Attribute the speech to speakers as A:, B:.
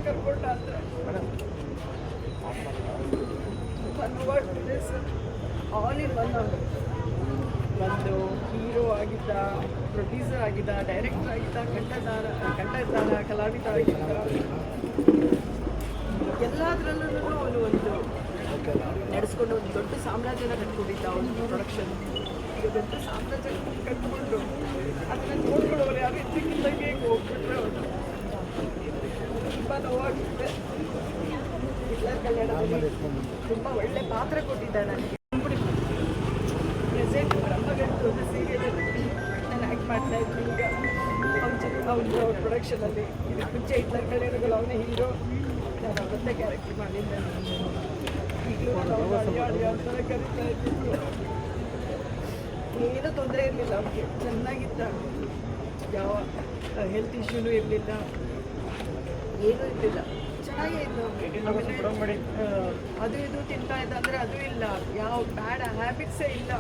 A: ಕರ್ಕೊಂಡ ಅಂದ್ರೆ ತುಂಬ ನೋವಾಗ್ತಿದೆ ಸರ್. ಆಲ್ ಇನ್ ಒನ್ ಅವರು ಒಂದು ಹೀರೋ ಆಗಿದ್ದ, ಪ್ರೊಡ್ಯೂಸರ್ ಆಗಿದ್ದ, ಡೈರೆಕ್ಟರ್ ಆಗಿದ್ದ, ಕಂಠದಾರ ಕಲಾವಿದ ಆಗಿದ್ದ, ಎಲ್ಲದರಲ್ಲೂ ಅವನು ಒಂದು ನಡೆಸ್ಕೊಂಡು ಒಂದು ದೊಡ್ಡ ಸಾಮ್ರಾಜ್ಯನ ಕಟ್ಕೊಂಡಿದ್ದ ಒಂದು ಪ್ರೊಡಕ್ಷನ್. ಈಗ ದೊಡ್ಡ ಸಾಮ್ರಾಜ್ಯ ಕಟ್ಕೊಂಡ್ರು ಅದನ್ನ ನೋಡ್ಕೊಳ್ಳೋರು ಯಾರು ಇದ್ದಕ್ಕಿದ್ದಂಗೆ ಹೋಗ್ಬಿಟ್ರೆ ಅವರು ತುಂಬ ನೋವಾಗುತ್ತೆ. ಹಿಟ್ಲರ್ ಕಲ್ಯಾಣದಲ್ಲಿ ತುಂಬ ಒಳ್ಳೆ ಪಾತ್ರ ಕೊಟ್ಟಿದ್ದ ನನಗೆ. ಪ್ರೆಸೆಂಟ್ ಬ್ರಹ್ಮಗಂಟು ಒಂದು ಸೀರಿಯಲಲ್ಲಿ ನಾನು ಆ್ಯಕ್ಟ್ ಮಾಡ್ತಾ ಇದ್ದೆ. ಈಗ ಅವ್ನ ಪ್ರೊಡಕ್ಷನಲ್ಲಿ ಇದಕ್ಕೆ ಮುಂಚೆ ಹಿಟ್ಲರ್ ಕಲ್ಯಾಣಗಳು ಅವನೇ ಹೀರೋ, ನಾನು ಅವತ್ತೇ ಕ್ಯಾರೆಕ್ಟರ್ ಮಾಡಿದ್ದೆ. ಈಗಲೂ ಅಡಿ ಅಂತಾನೆ ಕರೀತಾ ಇದ್ದಿದ್ದು. ಏನೂ ತೊಂದರೆ ಇರಲಿಲ್ಲ ಅವ್ರಿಗೆ, ಚೆನ್ನಾಗಿದ್ದ, ಯಾವ ಹೆಲ್ತ್ ಇಶ್ಯೂನೂ ಇರಲಿಲ್ಲ, ಏನೂ ಇರಲಿಲ್ಲ, ಚೆನ್ನಾಗೇ ಇದ್ದು. ಅದು ಇದು ತಿಂತಾ ಇದ್ದ ಅಂದರೆ ಅದು ಇಲ್ಲ, ಯಾವ ಬ್ಯಾಡ್ ಹ್ಯಾಬಿಟ್ಸೇ ಇಲ್ಲ.